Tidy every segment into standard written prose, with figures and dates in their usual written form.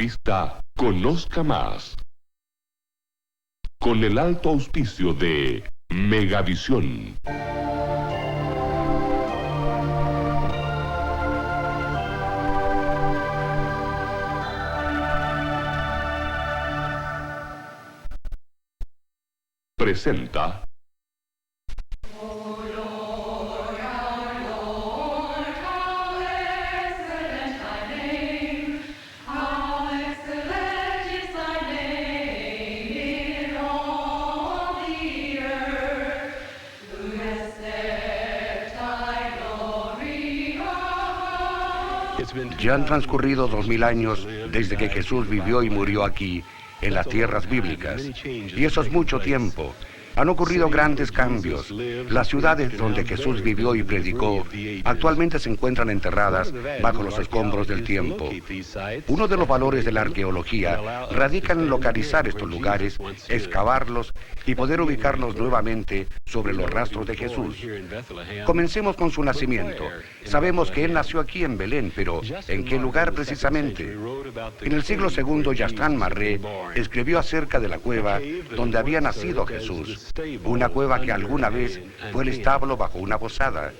revista Conozca Más, con el alto auspicio de Megavisión. Presenta Ya han transcurrido 2000 años desde que Jesús vivió y murió aquí, en las tierras bíblicas. Y eso es mucho tiempo. Han ocurrido grandes cambios. Las ciudades donde Jesús vivió y predicó actualmente se encuentran enterradas bajo los escombros del tiempo. Uno de los valores de la arqueología radica en localizar estos lugares, excavarlos y poder ubicarnos nuevamente sobre los rastros de Jesús. Comencemos con su nacimiento. Sabemos que él nació aquí en Belén, pero ¿en qué lugar precisamente? En el siglo II, Gaston Marré escribió acerca de la cueva donde había nacido Jesús. Una cueva que alguna vez fue el establo bajo una posada.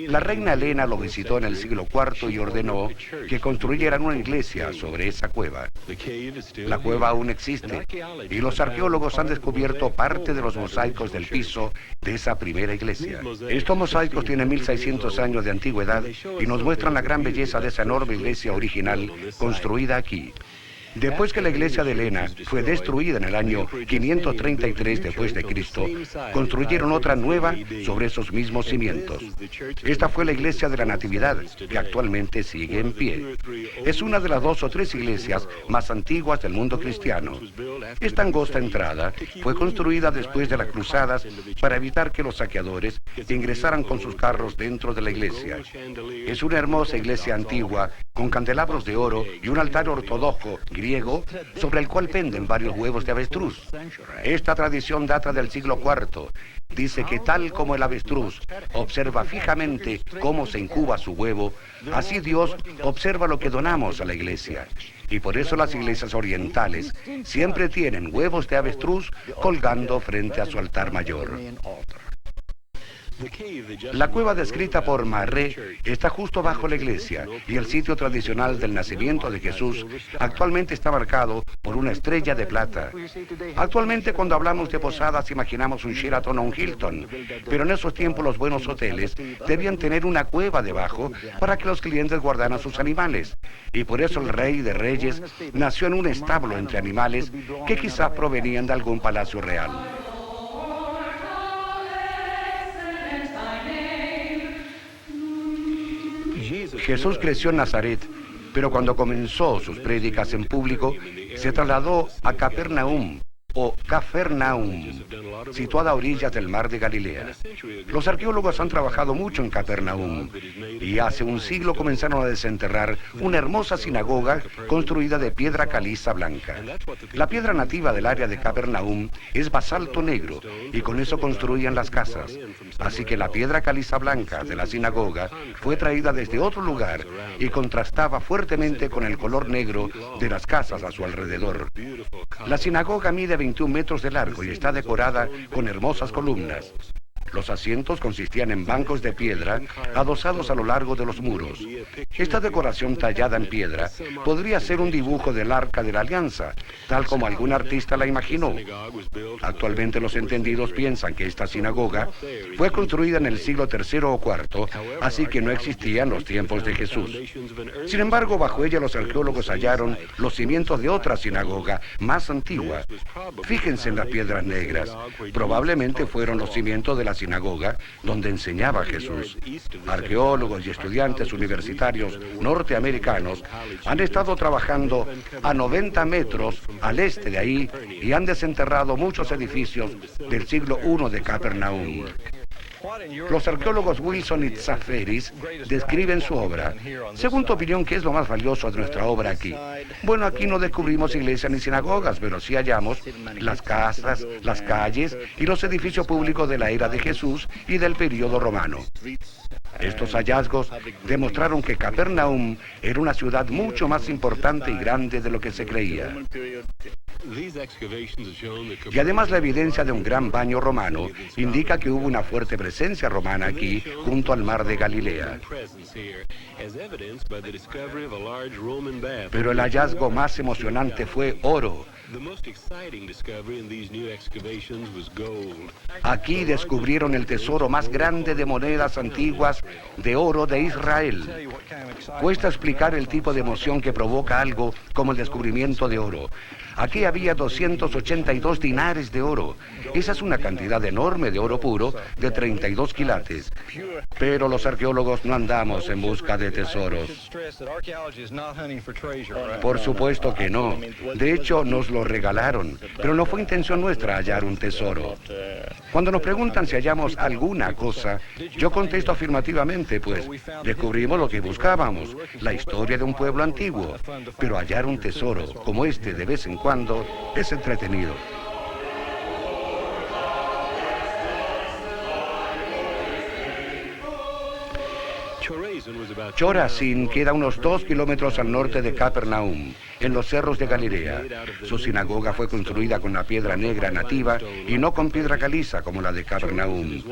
La reina Helena lo visitó en el siglo IV y ordenó que construyeran una iglesia sobre esa cueva. La cueva aún existe y los arqueólogos han descubierto parte de los mosaicos del piso de esa primera iglesia. Estos mosaicos tienen 1600 años de antigüedad y nos muestran la gran belleza de esa enorme iglesia original construida aquí. Después que la iglesia de Helena fue destruida en el año 533 después de Cristo, construyeron otra nueva sobre esos mismos cimientos. Esta fue la iglesia de la Natividad, que actualmente sigue en pie. Es una de las 2 o 3 iglesias más antiguas del mundo cristiano. Esta angosta entrada fue construida después de las cruzadas para evitar que los saqueadores ingresaran con sus carros dentro de la iglesia. Es una hermosa iglesia antigua con candelabros de oro y un altar ortodoxo griego sobre el cual penden varios huevos de avestruz. Esta tradición data del siglo IV. Dice que tal como el avestruz observa fijamente cómo se incuba su huevo, así Dios observa lo que donamos a la iglesia. Y por eso las iglesias orientales siempre tienen huevos de avestruz colgando frente a su altar mayor. La cueva descrita por Marré está justo bajo la iglesia y el sitio tradicional del nacimiento de Jesús actualmente está marcado por una estrella de plata. Actualmente cuando hablamos de posadas imaginamos un Sheraton o un Hilton, pero en esos tiempos los buenos hoteles debían tener una cueva debajo para que los clientes guardaran sus animales. Y por eso el Rey de Reyes nació en un establo entre animales que quizás provenían de algún palacio real. Jesús creció en Nazaret, pero cuando comenzó sus prédicas en público, se trasladó a Capernaum, o Cafarnaum, situada a orillas del mar de Galilea. Los arqueólogos han trabajado mucho en Capernaum y hace un siglo comenzaron a desenterrar una hermosa sinagoga construida de piedra caliza blanca. La piedra nativa del área de Capernaum es basalto negro y con eso construían las casas. Así que la piedra caliza blanca de la sinagoga fue traída desde otro lugar y contrastaba fuertemente con el color negro de las casas a su alrededor. La sinagoga mide 21 metros de largo y está decorada con hermosas columnas. Los asientos consistían en bancos de piedra adosados a lo largo de los muros. Esta decoración tallada en piedra podría ser un dibujo del Arca de la Alianza, tal como algún artista la imaginó. Actualmente los entendidos piensan que esta sinagoga fue construida en el siglo III o IV, así que no existía en los tiempos de Jesús. Sin embargo, bajo ella los arqueólogos hallaron los cimientos de otra sinagoga más antigua. Fíjense en las piedras negras. Probablemente fueron los cimientos de la sinagoga donde enseñaba Jesús. Arqueólogos y estudiantes universitarios norteamericanos han estado trabajando a 90 metros al este de ahí y han desenterrado muchos edificios del siglo I de Capernaum. Los arqueólogos Wilson y Tsaferis describen su obra. Según tu opinión, ¿qué es lo más valioso de nuestra obra aquí? Bueno, aquí no descubrimos iglesias ni sinagogas, pero sí hallamos las casas, las calles y los edificios públicos de la era de Jesús y del período romano. Estos hallazgos demostraron que Capernaum era una ciudad mucho más importante y grande de lo que se creía. Y además la evidencia de un gran baño romano indica que hubo una fuerte presencia romana aquí, junto al mar de Galilea. Pero el hallazgo más emocionante fue oro. Aquí descubrieron el tesoro más grande de monedas antiguas de oro de Israel. Cuesta explicar el tipo de emoción que provoca algo como el descubrimiento de oro. Aquí había 282 dinares de oro. Esa es una cantidad enorme de oro puro de 32 quilates. Pero los arqueólogos no andamos en busca de tesoros. Por supuesto que no. De hecho, nos lo regalaron. Pero no fue intención nuestra hallar un tesoro. Cuando nos preguntan si hallamos alguna cosa, yo contesto afirmativamente, pues descubrimos lo que buscábamos, la historia de un pueblo antiguo. Pero hallar un tesoro como este de vez en cuando es entretenido. Chorazin queda unos 2 kilómetros al norte de Capernaum, en los cerros de Galilea. Su sinagoga fue construida con la piedra negra nativa y no con piedra caliza como la de Capernaum.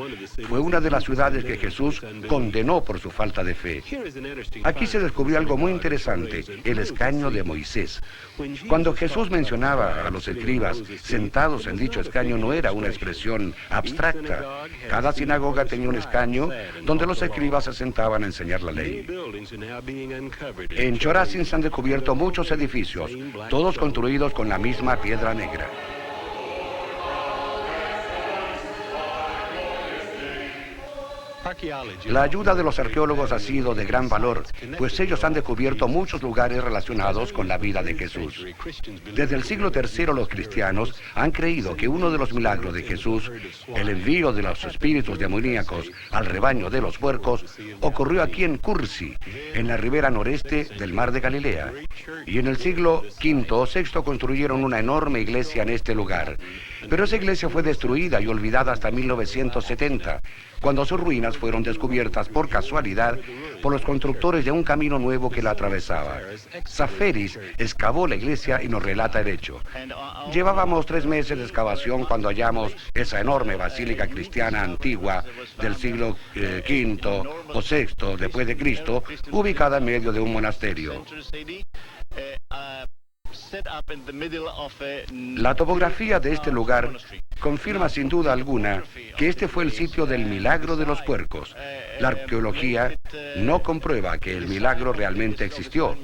Fue una de las ciudades que Jesús condenó por su falta de fe. Aquí se descubrió algo muy interesante, el escaño de Moisés. Cuando Jesús mencionaba a los escribas sentados en dicho escaño, no era una expresión abstracta. Cada sinagoga tenía un escaño donde los escribas se sentaban a enseñar la ley. En Chorazin se han descubierto muchos edificios, todos construidos con la misma piedra negra. La ayuda de los arqueólogos ha sido de gran valor, pues ellos han descubierto muchos lugares relacionados con la vida de Jesús. Desde el siglo III los cristianos han creído que uno de los milagros de Jesús, el envío de los espíritus demoníacos al rebaño de los puercos, ocurrió aquí en Cursi, en la ribera noreste del mar de Galilea. Y en el siglo V o VI construyeron una enorme iglesia en este lugar. Pero esa iglesia fue destruida y olvidada hasta 1970, cuando sus ruinas fueron descubiertas por casualidad por los constructores de un camino nuevo que la atravesaba. Saferis excavó la iglesia y nos relata el hecho. Llevábamos 3 meses de excavación cuando hallamos esa enorme basílica cristiana antigua del siglo V o VI después de Cristo, ubicada en medio de un monasterio. La topografía de este lugar confirma sin duda alguna que este fue el sitio del milagro de los puercos. La arqueología no comprueba que el milagro realmente existió,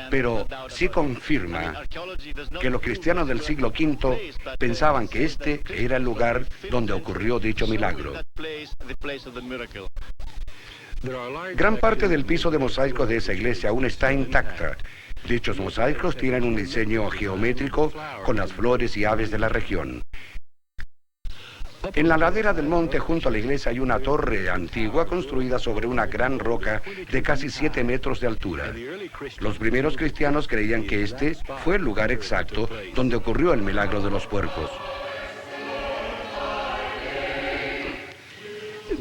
pero sí confirma que los cristianos del siglo V pensaban que este era el lugar donde ocurrió dicho milagro. Gran parte del piso de mosaicos de esa iglesia aún está intacta. Dichos mosaicos tienen un diseño geométrico con las flores y aves de la región. En la ladera del monte junto a la iglesia hay una torre antigua construida sobre una gran roca de casi 7 metros de altura. Los primeros cristianos creían que este fue el lugar exacto donde ocurrió el milagro de los puercos.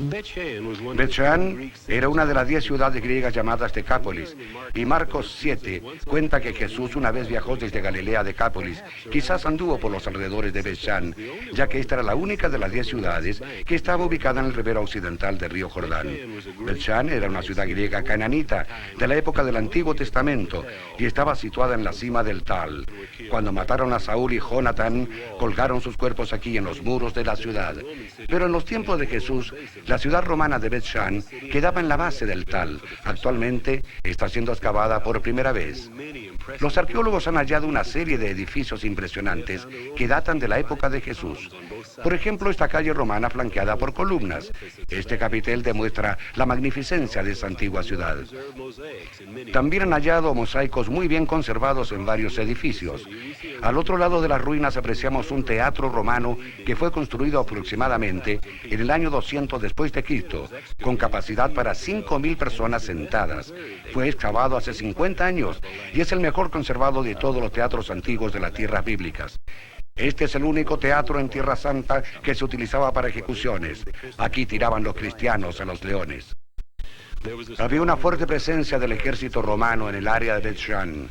Bet-Shean era una de las 10 ciudades griegas llamadas Decápolis, y Marcos 7 cuenta que Jesús una vez viajó desde Galilea a Decápolis. Quizás anduvo por los alrededores de Bet-Shean, ya que esta era la única de las 10 ciudades que estaba ubicada en el ribera occidental del río Jordán. Bet-Shean era una ciudad griega cananita de la época del Antiguo Testamento y estaba situada en la cima del Tal. Cuando mataron a Saúl y Jonatán, colgaron sus cuerpos aquí en los muros de la ciudad. Pero en los tiempos de Jesús, la ciudad romana de Bet-Shean quedaba en la base del Tal. Actualmente está siendo excavada por primera vez. Los arqueólogos han hallado una serie de edificios impresionantes que datan de la época de Jesús. Por ejemplo, esta calle romana flanqueada por columnas. Este capitel demuestra la magnificencia de esa antigua ciudad. También han hallado mosaicos muy bien conservados en varios edificios. Al otro lado de las ruinas apreciamos un teatro romano que fue construido aproximadamente en el año 200 después de Cristo, con capacidad para 5.000 personas sentadas. Fue excavado hace 50 años y es el mejor conservado de todos los teatros antiguos de las tierras bíblicas. Este es el único teatro en Tierra Santa que se utilizaba para ejecuciones. Aquí tiraban los cristianos a los leones. Había una fuerte presencia del ejército romano en el área de Beth-Shan.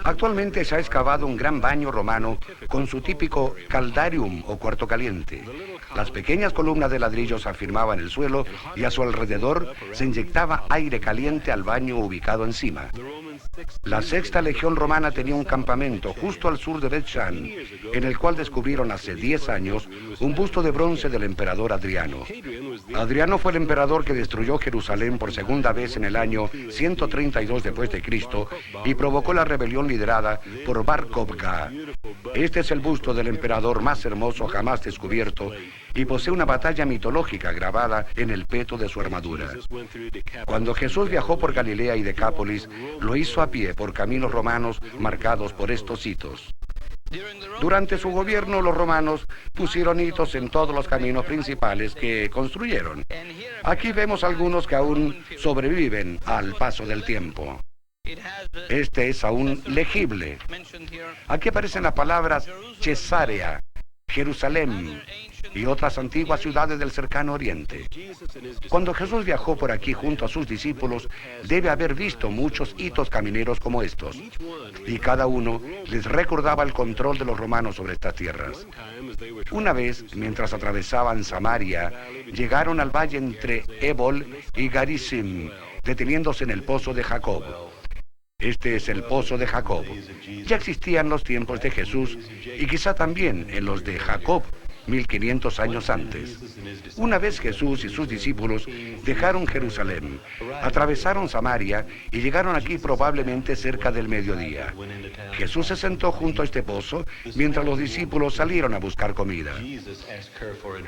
Actualmente se ha excavado un gran baño romano con su típico caldarium o cuarto caliente. Las pequeñas columnas de ladrillo se afirmaban en el suelo y a su alrededor se inyectaba aire caliente al baño ubicado encima. La sexta legión romana tenía un campamento justo al sur de Beth-Shan, en el cual descubrieron hace 10 años un busto de bronce del emperador Adriano. Adriano fue el emperador que destruyó Jerusalén por segunda vez en el año 132 después de Cristo y provocó la rebelión liderada por Bar Kokhba. Este es el busto del emperador más hermoso jamás descubierto y posee una batalla mitológica grabada en el peto de su armadura. Cuando Jesús viajó por Galilea y Decápolis, lo hizo a pie por caminos romanos marcados por estos hitos. Durante su gobierno, los romanos pusieron hitos en todos los caminos principales que construyeron. Aquí vemos algunos que aún sobreviven al paso del tiempo. Este es aún legible. Aquí aparecen las palabras Cesarea, Jerusalén y otras antiguas ciudades del cercano oriente. Cuando Jesús viajó por aquí junto a sus discípulos, debe haber visto muchos hitos camineros como estos, y cada uno les recordaba el control de los romanos sobre estas tierras. Una vez, mientras atravesaban Samaria, llegaron al valle entre Ebol y Garisim, deteniéndose en el pozo de Jacob. Este es el pozo de Jacob. Ya existían los tiempos de Jesús y quizá también en los de Jacob, 1500 años antes. Una vez Jesús y sus discípulos dejaron Jerusalén, atravesaron Samaria y llegaron aquí probablemente cerca del mediodía. Jesús se sentó junto a este pozo mientras los discípulos salieron a buscar comida.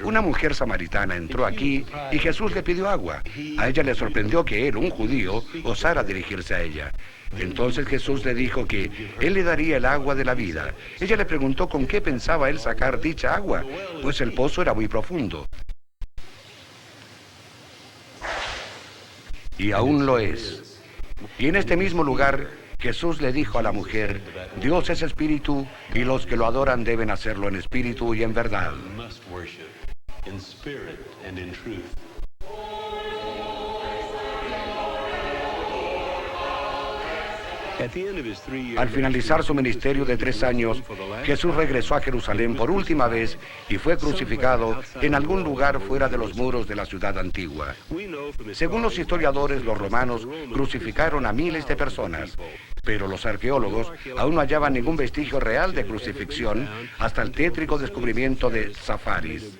Una mujer samaritana entró aquí y Jesús le pidió agua. A ella le sorprendió que él, un judío, osara dirigirse a ella. Entonces Jesús le dijo que él le daría el agua de la vida. Ella le preguntó con qué pensaba él sacar dicha agua, pues el pozo era muy profundo. Y aún lo es. Y en este mismo lugar, Jesús le dijo a la mujer, Dios es espíritu, y los que lo adoran deben hacerlo en espíritu y en verdad. Al finalizar su ministerio de 3 años, Jesús regresó a Jerusalén por última vez y fue crucificado en algún lugar fuera de los muros de la ciudad antigua. Según los historiadores, los romanos crucificaron a miles de personas, pero los arqueólogos aún no hallaban ningún vestigio real de crucifixión hasta el tétrico descubrimiento de Safaris.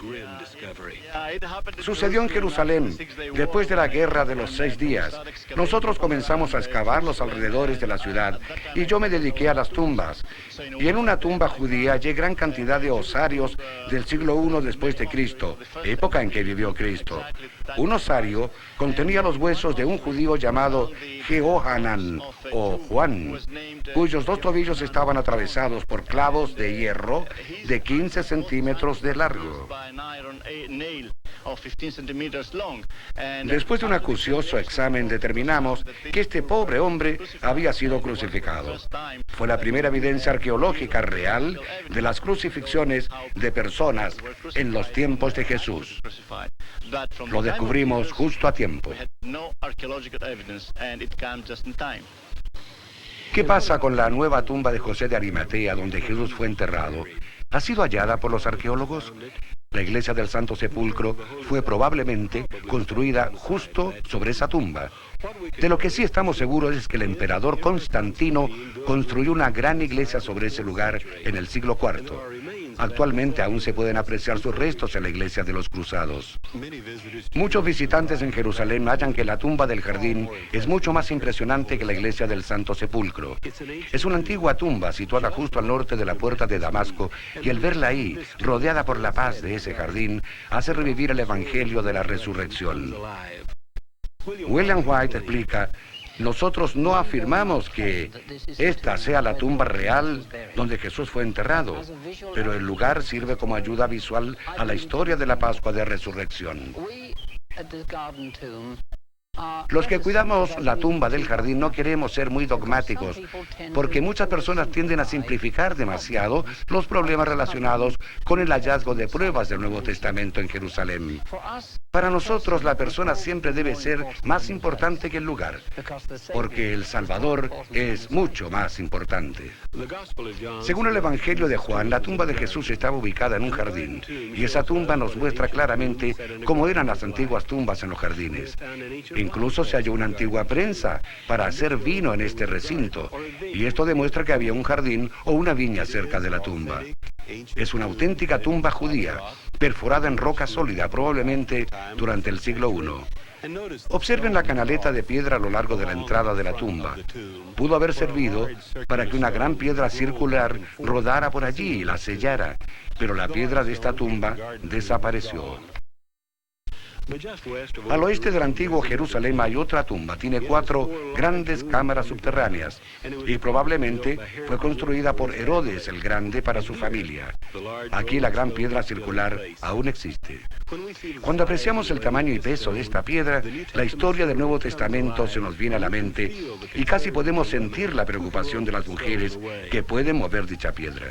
Sucedió en Jerusalén, después de la guerra de los 6 días. Nosotros comenzamos a excavar los alrededores de la ciudad y yo me dediqué a las tumbas. Y en una tumba judía hallé gran cantidad de osarios del siglo I después de Cristo, época en que vivió Cristo. Un osario contenía los huesos de un judío llamado Jehohanan o Juan, cuyos 2 tobillos estaban atravesados por clavos de hierro de 15 centímetros de largo. Después de un acucioso examen determinamos que este pobre hombre había sido crucificado. Fue la primera evidencia arqueológica real de las crucifixiones de personas en los tiempos de Jesús. Lo descubrimos justo a tiempo. ¿Qué pasa con la nueva tumba de José de Arimatea donde Jesús fue enterrado? ¿Ha sido hallada por los arqueólogos? La iglesia del Santo Sepulcro fue probablemente construida justo sobre esa tumba. De lo que sí estamos seguros es que el emperador Constantino construyó una gran iglesia sobre ese lugar en el siglo IV. Actualmente aún se pueden apreciar sus restos en la iglesia de los Cruzados. Muchos visitantes en Jerusalén hallan que la tumba del jardín es mucho más impresionante que la iglesia del Santo Sepulcro. Es una antigua tumba situada justo al norte de la puerta de Damasco y el verla ahí, rodeada por la paz de ese jardín, hace revivir el evangelio de la resurrección. William White explica: nosotros no afirmamos que esta sea la tumba real donde Jesús fue enterrado, pero el lugar sirve como ayuda visual a la historia de la Pascua de Resurrección. Los que cuidamos la tumba del jardín no queremos ser muy dogmáticos, porque muchas personas tienden a simplificar demasiado los problemas relacionados con el hallazgo de pruebas del Nuevo Testamento en Jerusalén. Para nosotros, la persona siempre debe ser más importante que el lugar, porque el Salvador es mucho más importante. Según el Evangelio de Juan, la tumba de Jesús estaba ubicada en un jardín, y esa tumba nos muestra claramente cómo eran las antiguas tumbas en los jardines. Incluso se halló una antigua prensa para hacer vino en este recinto, y esto demuestra que había un jardín o una viña cerca de la tumba. Es una auténtica tumba judía, perforada en roca sólida, probablemente durante el siglo I. Observen la canaleta de piedra a lo largo de la entrada de la tumba. Pudo haber servido para que una gran piedra circular rodara por allí y la sellara, pero la piedra de esta tumba desapareció. Al oeste del antiguo Jerusalén hay otra tumba. Tiene 4 grandes cámaras subterráneas y probablemente fue construida por Herodes el Grande para su familia. Aquí la gran piedra circular aún existe. Cuando apreciamos el tamaño y peso de esta piedra, la historia del Nuevo Testamento se nos viene a la mente y casi podemos sentir la preocupación de las mujeres que pueden mover dicha piedra.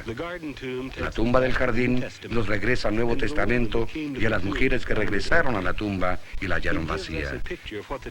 La tumba del jardín nos regresa al Nuevo Testamento y a las mujeres que regresaron a la tumba y la hallaron vacía.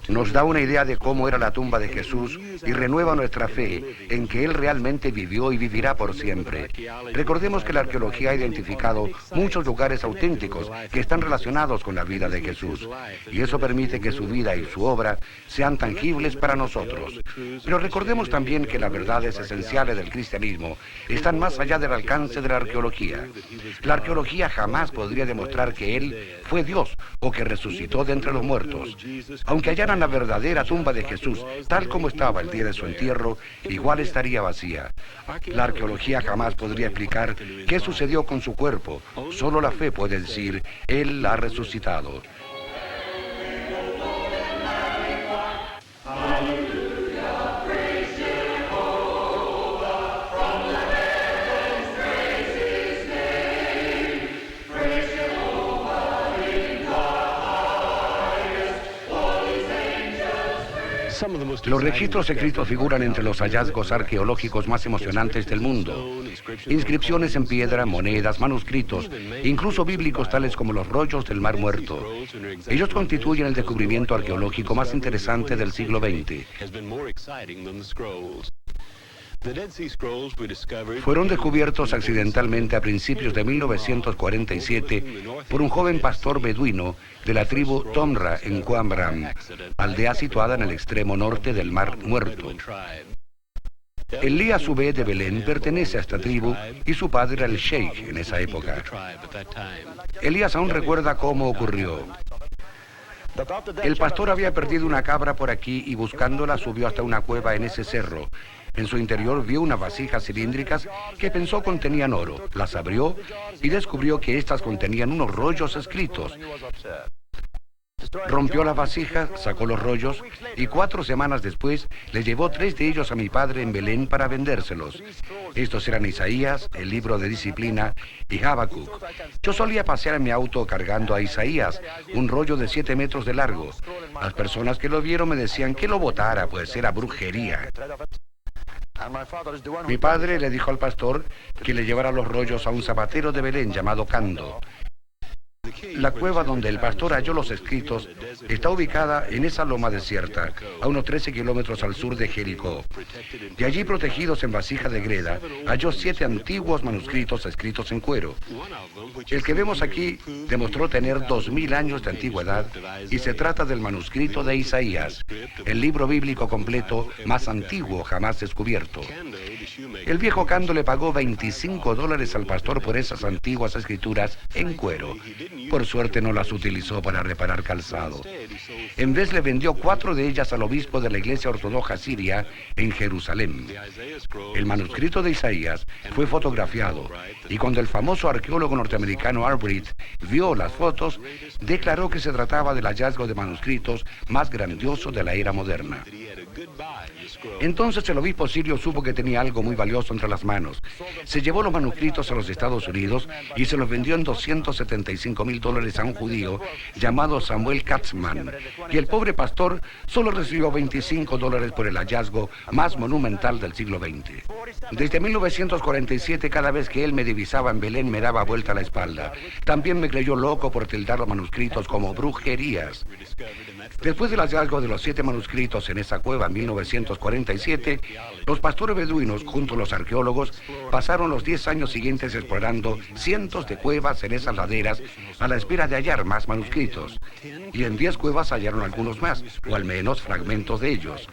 Nos da una idea de cómo era la tumba de Jesús y renueva nuestra fe en que Él realmente vivió y vivirá por siempre. Recordemos que la arqueología ha identificado muchos lugares auténticos que están relacionados con la vida de Jesús, y eso permite que su vida y su obra sean tangibles para nosotros. Pero recordemos también que las verdades esenciales del cristianismo están más allá del alcance de la arqueología. La arqueología jamás podría demostrar que Él fue Dios o que resucitó de entre los muertos. Aunque hallaran la verdadera tumba de Jesús tal como estaba el día de su entierro, igual estaría vacía. La arqueología jamás podría explicar qué sucedió con su cuerpo. Solo la fe puede decir, Él ha resucitado. Los registros escritos figuran entre los hallazgos arqueológicos más emocionantes del mundo. Inscripciones en piedra, monedas, manuscritos, incluso bíblicos tales como los rollos del Mar Muerto. Ellos constituyen el descubrimiento arqueológico más interesante del siglo XX. Fueron descubiertos accidentalmente a principios de 1947 por un joven pastor beduino de la tribu Tomra en Qumran, aldea situada en el extremo norte del Mar Muerto. Elías Ubed de Belén pertenece a esta tribu y su padre era el sheikh en esa época. Elías aún recuerda cómo ocurrió. El pastor había perdido una cabra por aquí y buscándola subió hasta una cueva en ese cerro. En su interior vio unas vasijas cilíndricas que pensó contenían oro. Las abrió y descubrió que éstas contenían unos rollos escritos. Rompió la vasija, sacó los rollos y 4 semanas después le llevó 3 de ellos a mi padre en Belén para vendérselos. Estos eran Isaías, el libro de disciplina, y Habacuc. Yo solía pasear en mi auto cargando a Isaías, un rollo de 7 metros de largo. Las personas que lo vieron me decían que lo botara, pues era brujería. Mi padre le dijo al pastor que le llevara los rollos a un zapatero de Belén llamado Cando. La cueva donde el pastor halló los escritos está ubicada en esa loma desierta, a unos 13 kilómetros al sur de Jericó. Y allí, protegidos en vasija de greda, halló 7 antiguos manuscritos escritos en cuero. El que vemos aquí demostró tener 2000 años de antigüedad y se trata del manuscrito de Isaías, el libro bíblico completo más antiguo jamás descubierto. El viejo Cando le pagó $25 al pastor por esas antiguas escrituras en cuero. Por suerte no las utilizó para reparar calzado. En vez le vendió 4 de ellas al obispo de la Iglesia Ortodoxa Siria en Jerusalén. El manuscrito de Isaías fue fotografiado y cuando el famoso arqueólogo norteamericano Albright vio las fotos, declaró que se trataba del hallazgo de manuscritos más grandioso de la era moderna. Entonces el obispo sirio supo que tenía algo muy valioso entre las manos. Se llevó los manuscritos a los Estados Unidos y se los vendió en $275,000 a un judío llamado Samuel Katzman, y el pobre pastor solo recibió $25 por el hallazgo más monumental del siglo XX. Desde 1947, cada vez que él me divisaba en Belén, me daba vuelta la espalda. También me creyó loco por tildar los manuscritos como brujerías. Después del hallazgo de los 7 manuscritos en esa cueva en 1947, los pastores beduinos, junto a los arqueólogos, pasaron los 10 años siguientes explorando cientos de cuevas en esas laderas a la espera de hallar más manuscritos. Y en 10 cuevas hallaron algunos más, o al menos fragmentos de ellos.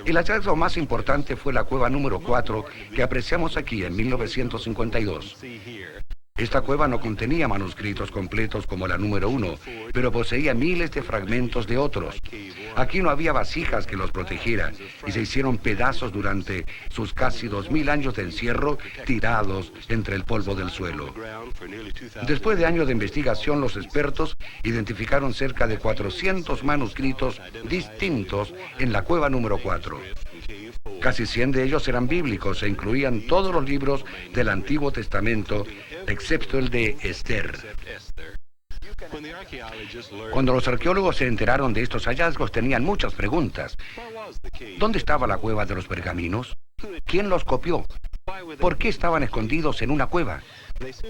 El hallazgo más importante fue la cueva número 4, que apreciamos aquí en 1952. Esta cueva no contenía manuscritos completos como la número 1, pero poseía miles de fragmentos de otros. Aquí no había vasijas que los protegieran y se hicieron pedazos durante sus casi 2000 años de encierro, tirados entre el polvo del suelo. Después de años de investigación, los expertos identificaron cerca de 400 manuscritos distintos en la cueva número 4. Casi 100 de ellos eran bíblicos e incluían todos los libros del Antiguo Testamento, excepto el de Esther. Cuando los arqueólogos se enteraron de estos hallazgos, tenían muchas preguntas. ¿Dónde estaba la cueva de los pergaminos? ¿Quién los copió? ¿Por qué estaban escondidos en una cueva?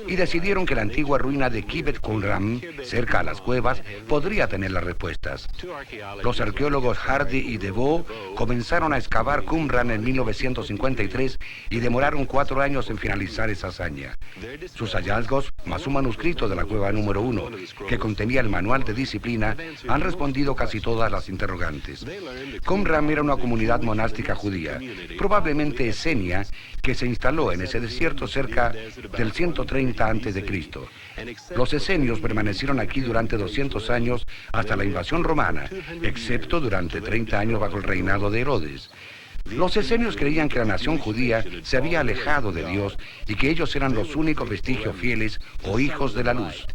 Y decidieron que la antigua ruina de Kibbet Qumran, cerca a las cuevas, podría tener las respuestas. Los arqueólogos Hardy y DeVoe comenzaron a excavar Qumran en 1953 y demoraron 4 años en finalizar esa hazaña. Sus hallazgos, más un manuscrito de la cueva número 1, que contenía el manual de disciplina, han respondido casi todas las interrogantes. Qumran era una comunidad monástica judía, probablemente esenia, que se instaló en ese desierto cerca del 130 a.C. Los esenios permanecieron aquí durante 200 años hasta la invasión romana, excepto durante 30 años bajo el reinado de Herodes. Los esenios creían que la nación judía se había alejado de Dios y que ellos eran los únicos vestigios fieles o hijos de la luz.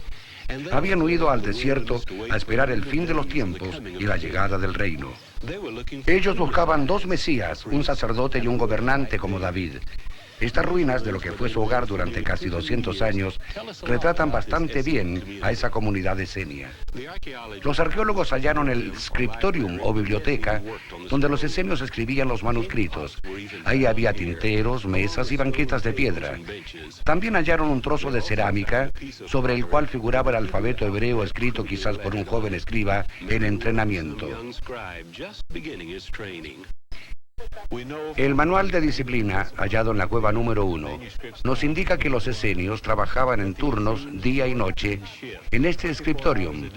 Habían huido al desierto a esperar el fin de los tiempos y la llegada del reino. Ellos buscaban 2 mesías, un sacerdote y un gobernante como David. Estas ruinas de lo que fue su hogar durante casi 200 años retratan bastante bien a esa comunidad esenia. Los arqueólogos hallaron el scriptorium o biblioteca donde los esenios escribían los manuscritos. Ahí había tinteros, mesas y banquetas de piedra. También hallaron un trozo de cerámica sobre el cual figuraba el alfabeto hebreo escrito quizás por un joven escriba en entrenamiento. El manual de disciplina, hallado en la cueva número 1, nos indica que los esenios trabajaban en turnos día y noche en este scriptorium,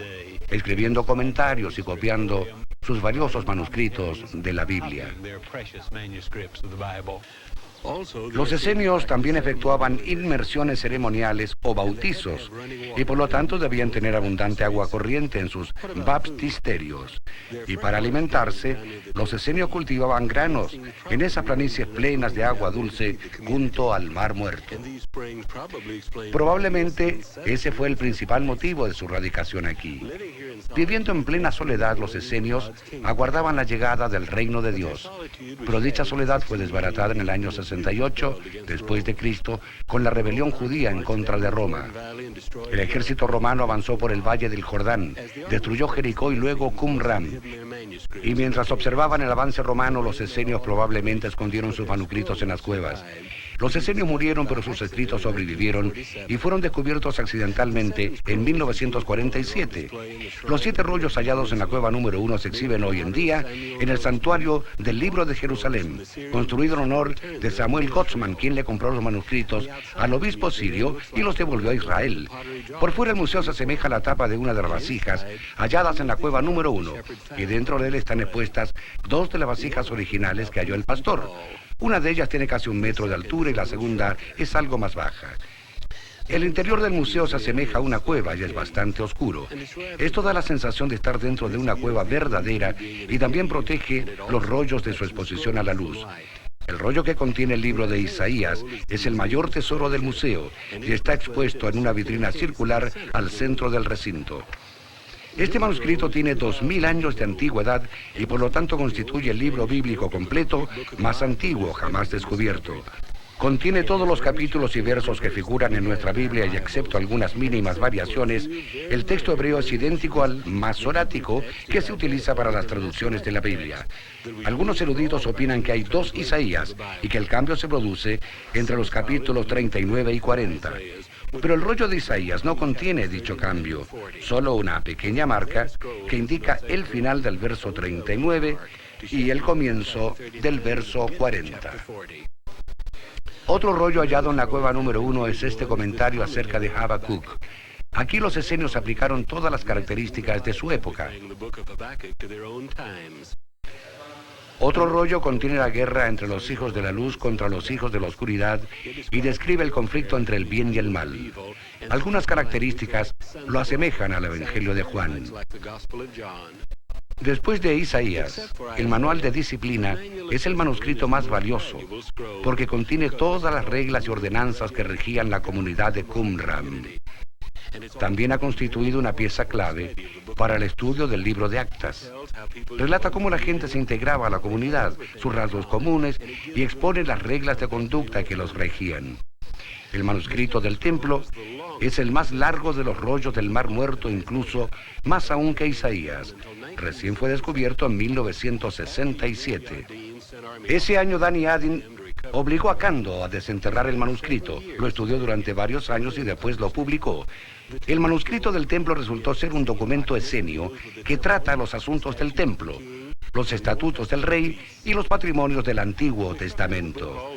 escribiendo comentarios y copiando sus valiosos manuscritos de la Biblia. Los esenios también efectuaban inmersiones ceremoniales o bautizos y por lo tanto debían tener abundante agua corriente en sus baptisterios. Y para alimentarse, los esenios cultivaban granos en esas planicies plenas de agua dulce junto al Mar Muerto. Probablemente ese fue el principal motivo de su radicación aquí. Viviendo en plena soledad, los esenios aguardaban la llegada del reino de Dios. Pero dicha soledad fue desbaratada en el año 68 después de Cristo con la rebelión judía en contra de Roma. El ejército romano avanzó por el valle del Jordán, destruyó Jericó y luego Qumran. Y mientras observaban el avance romano, los esenios probablemente escondieron sus manuscritos en las cuevas. Los esenios murieron, pero sus escritos sobrevivieron y fueron descubiertos accidentalmente en 1947. Los 7 rollos hallados en la cueva número 1 se exhiben hoy en día en el santuario del Libro de Jerusalén, construido en honor de Samuel Gotzman, quien le compró los manuscritos al obispo sirio y los devolvió a Israel. Por fuera el museo se asemeja a la tapa de una de las vasijas halladas en la cueva número 1, y dentro de él están expuestas 2 de las vasijas originales que halló el pastor. Una de ellas tiene casi 1 metro de altura y la segunda es algo más baja. El interior del museo se asemeja a una cueva y es bastante oscuro. Esto da la sensación de estar dentro de una cueva verdadera y también protege los rollos de su exposición a la luz. El rollo que contiene el libro de Isaías es el mayor tesoro del museo y está expuesto en una vitrina circular al centro del recinto. Este manuscrito tiene 2000 años de antigüedad y por lo tanto constituye el libro bíblico completo más antiguo jamás descubierto. Contiene todos los capítulos y versos que figuran en nuestra Biblia y excepto algunas mínimas variaciones, el texto hebreo es idéntico al masorático que se utiliza para las traducciones de la Biblia. Algunos eruditos opinan que hay 2 Isaías y que el cambio se produce entre los capítulos 39 y 40. Pero el rollo de Isaías no contiene dicho cambio, solo una pequeña marca que indica el final del verso 39 y el comienzo del verso 40. Otro rollo hallado en la cueva número 1 es este comentario acerca de Habacuc. Aquí los esenios aplicaron todas las características de su época. Otro rollo contiene la guerra entre los hijos de la luz contra los hijos de la oscuridad y describe el conflicto entre el bien y el mal. Algunas características lo asemejan al Evangelio de Juan. Después de Isaías, el manual de disciplina es el manuscrito más valioso, porque contiene todas las reglas y ordenanzas que regían la comunidad de Qumran. También ha constituido una pieza clave para el estudio del libro de Actas. Relata cómo la gente se integraba a la comunidad, sus rasgos comunes, y expone las reglas de conducta que los regían. El manuscrito del templo es el más largo de los rollos del Mar Muerto, incluso más aún que Isaías. Recién fue descubierto en 1967. Ese año Danny Adin obligó a Kando a desenterrar el manuscrito. Lo estudió durante varios años y después lo publicó. El manuscrito del templo resultó ser un documento esenio que trata los asuntos del templo, los estatutos del rey y los patrimonios del Antiguo Testamento.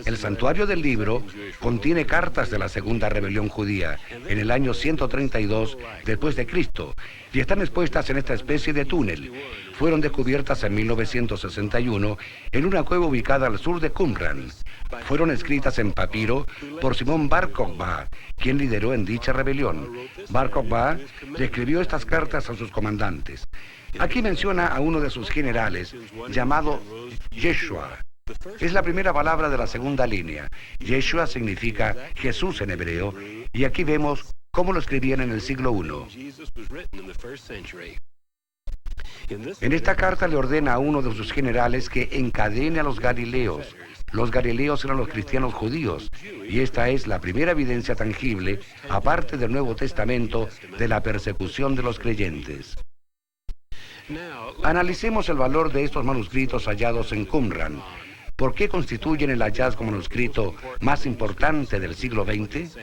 El santuario del libro contiene cartas de la segunda rebelión judía en el año 132 después de Cristo y están expuestas en esta especie de túnel. Fueron descubiertas en 1961 en una cueva ubicada al sur de Qumran. Fueron escritas en papiro por Simón Bar Kokhba, quien lideró en dicha rebelión. Bar Kokhba le escribió estas cartas a sus comandantes. Aquí menciona a uno de sus generales, llamado Yeshua. Es la primera palabra de la segunda línea. Yeshua significa Jesús en hebreo, y aquí vemos cómo lo escribían en el siglo I. En esta carta le ordena a uno de sus generales que encadene a los galileos. Los galileos eran los cristianos judíos, y esta es la primera evidencia tangible, aparte del Nuevo Testamento, de la persecución de los creyentes. Analicemos el valor de estos manuscritos hallados en Qumran. ¿Por qué constituyen el hallazgo manuscrito más importante del siglo XX?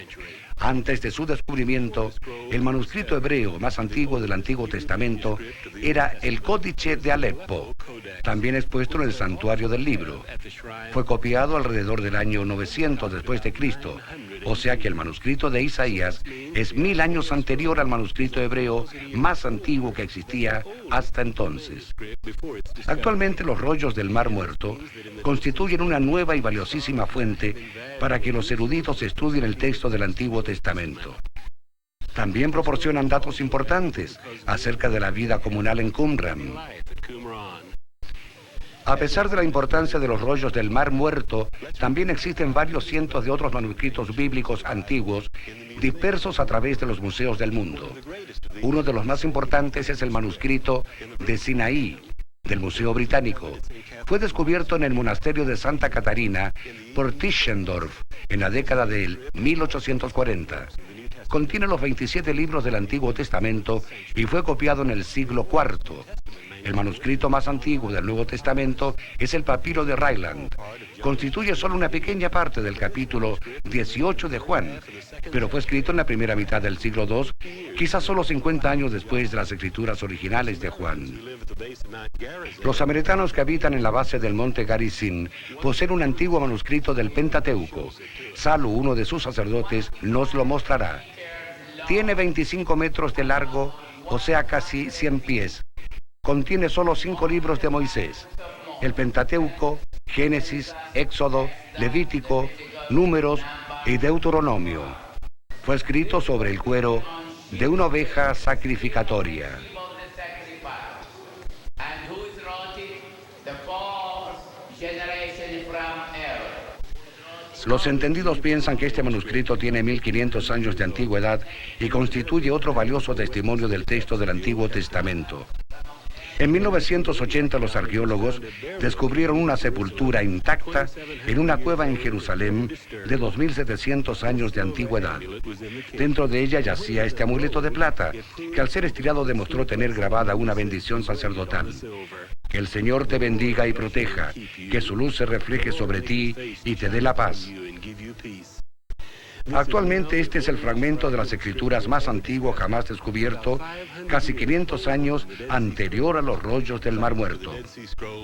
Antes de su descubrimiento, el manuscrito hebreo más antiguo del Antiguo Testamento era el Códice de Aleppo, también expuesto en el santuario del libro. Fue copiado alrededor del año 900 después de Cristo, o sea que el manuscrito de Isaías es 1000 años anterior al manuscrito hebreo más antiguo que existía hasta entonces. Actualmente los rollos del Mar Muerto constituyen una nueva y valiosísima fuente para que los eruditos estudien el texto del Antiguo Testamento. También proporcionan datos importantes acerca de la vida comunal en Qumran. A pesar de la importancia de los rollos del Mar Muerto, también existen varios cientos de otros manuscritos bíblicos antiguos dispersos a través de los museos del mundo. Uno de los más importantes es el manuscrito de Sinaí, del Museo Británico. Fue descubierto en el monasterio de Santa Catarina por Tischendorf en la década del 1840. Contiene los 27 libros del Antiguo Testamento y fue copiado en el siglo IV. El manuscrito más antiguo del Nuevo Testamento es el papiro de Ryland. Constituye solo una pequeña parte del capítulo 18 de Juan, pero fue escrito en la primera mitad del siglo II, quizás solo 50 años después de las escrituras originales de Juan. Los samaritanos que habitan en la base del monte Garizim poseen un antiguo manuscrito del Pentateuco. Salu, uno de sus sacerdotes, nos lo mostrará. Tiene 25 metros de largo, o sea casi 100 pies. Contiene solo 5 libros de Moisés: el Pentateuco, Génesis, Éxodo, Levítico, Números y Deuteronomio. Fue escrito sobre el cuero de una oveja sacrificatoria. Los entendidos piensan que este manuscrito tiene 1500 años de antigüedad y constituye otro valioso testimonio del texto del Antiguo Testamento. En 1980 los arqueólogos descubrieron una sepultura intacta en una cueva en Jerusalén de 2700 años de antigüedad. Dentro de ella yacía este amuleto de plata, que al ser estirado demostró tener grabada una bendición sacerdotal. Que el Señor te bendiga y proteja, que su luz se refleje sobre ti y te dé la paz. Actualmente este es el fragmento de las escrituras más antiguo jamás descubierto, casi 500 años anterior a los rollos del Mar Muerto.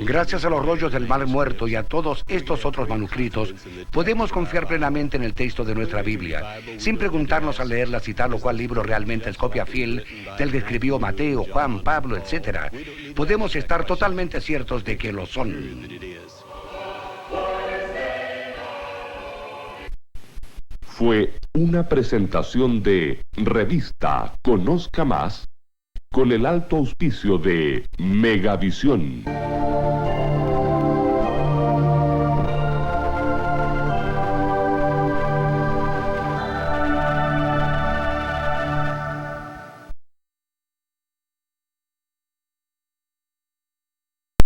Gracias a los rollos del Mar Muerto y a todos estos otros manuscritos, podemos confiar plenamente en el texto de nuestra Biblia, sin preguntarnos al leerla si tal o cual libro realmente es copia fiel del que escribió Mateo, Juan, Pablo, etc. Podemos estar totalmente ciertos de que lo son. Fue una presentación de Revista Conozca Más, con el alto auspicio de Megavisión.